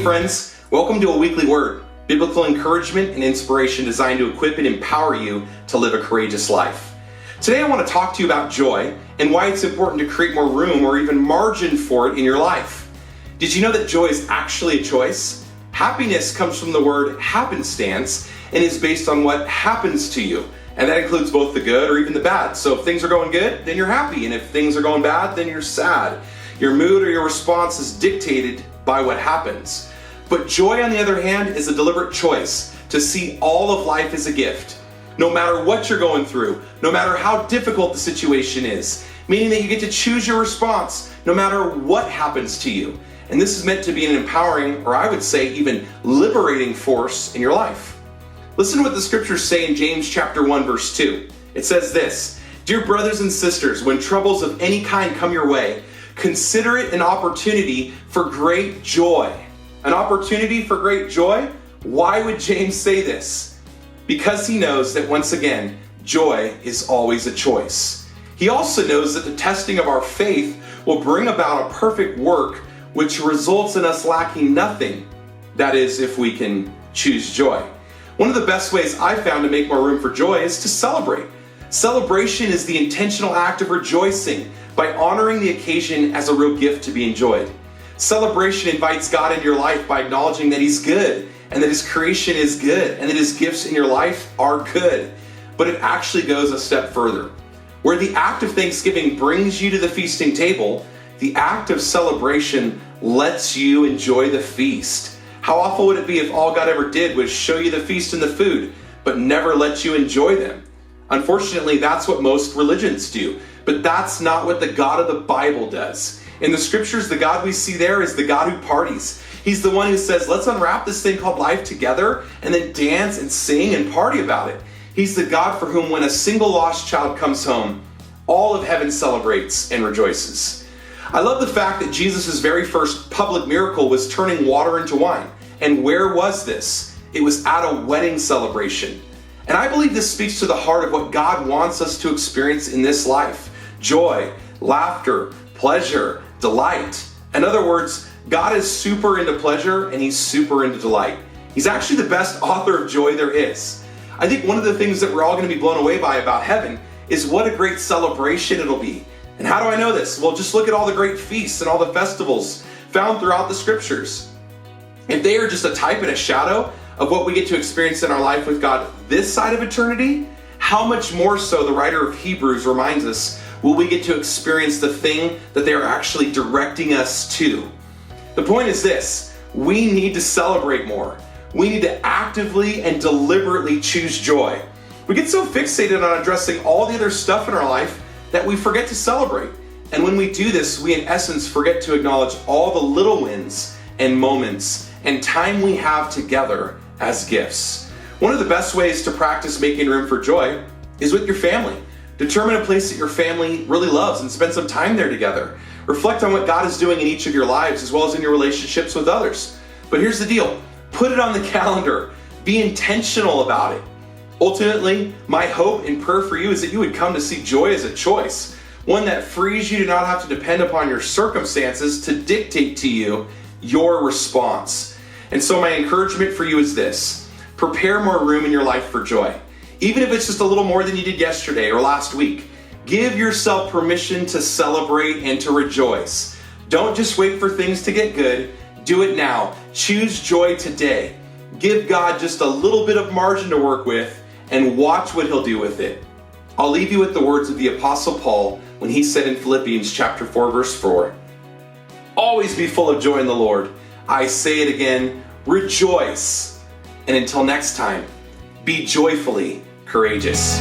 Hey friends, welcome to A Weekly Word, biblical encouragement and inspiration designed to equip and empower you to live a courageous life. Today I want to talk to you about joy and why it's important to create more room or even margin for it in your life. Did you know that joy is actually a choice? Happiness comes from the word happenstance and is based on what happens to you. And that includes both the good or even the bad. So if things are going good, then you're happy. And if things are going bad, then you're sad. Your mood or your response is dictated by what happens. But joy, on the other hand, is a deliberate choice to see all of life as a gift. No matter what you're going through, no matter how difficult the situation is, meaning that you get to choose your response no matter what happens to you. And this is meant to be an empowering, or I would say even liberating force in your life. Listen to what the scriptures say in James chapter 1, verse 2. It says this, "Dear brothers and sisters, when troubles of any kind come your way, consider it an opportunity for great joy." An opportunity for great joy? Why would James say this? Because he knows that once again, joy is always a choice. He also knows that the testing of our faith will bring about a perfect work which results in us lacking nothing. That is, if we can choose joy. One of the best ways I've found to make more room for joy is to celebrate. Celebration is the intentional act of rejoicing by honoring the occasion as a real gift to be enjoyed. Celebration invites God into your life by acknowledging that He's good and that His creation is good and that His gifts in your life are good. But it actually goes a step further. Where the act of thanksgiving brings you to the feasting table, the act of celebration lets you enjoy the feast. How awful would it be if all God ever did was show you the feast and the food, but never let you enjoy them? Unfortunately, that's what most religions do, but that's not what the God of the Bible does. In the scriptures, the God we see there is the God who parties. He's the one who says, let's unwrap this thing called life together and then dance and sing and party about it. He's the God for whom when a single lost child comes home, all of heaven celebrates and rejoices. I love the fact that Jesus' very first public miracle was turning water into wine. And where was this? It was at a wedding celebration. And I believe this speaks to the heart of what God wants us to experience in this life. Joy, laughter, pleasure, delight. In other words, God is super into pleasure and He's super into delight. He's actually the best author of joy there is. I think one of the things that we're all going to be blown away by about heaven is what a great celebration it'll be. And how do I know this? Well, just look at all the great feasts and all the festivals found throughout the scriptures. If they are just a type and a shadow of what we get to experience in our life with God this side of eternity, how much more so, the writer of Hebrews reminds us, will we get to experience the thing that they are actually directing us to? The point is this: we need to celebrate more. We need to actively and deliberately choose joy. We get so fixated on addressing all the other stuff in our life that we forget to celebrate. And when we do this, we in essence forget to acknowledge all the little wins and moments and time we have together as gifts. One of the best ways to practice making room for joy is with your family. Determine a place that your family really loves and spend some time there together. Reflect on what God is doing in each of your lives as well as in your relationships with others. But here's the deal: put it on the calendar. Be intentional about it. Ultimately, my hope and prayer for you is that you would come to see joy as a choice, one that frees you to not have to depend upon your circumstances to dictate to you your response. And so my encouragement for you is this: prepare more room in your life for joy. Even if it's just a little more than you did yesterday or last week, give yourself permission to celebrate and to rejoice. Don't just wait for things to get good. Do it now. Choose joy today. Give God just a little bit of margin to work with and watch what He'll do with it. I'll leave you with the words of the Apostle Paul when he said in Philippians chapter 4, verse 4, "Always be full of joy in the Lord. I say it again, rejoice." And until next time, be joyfully courageous.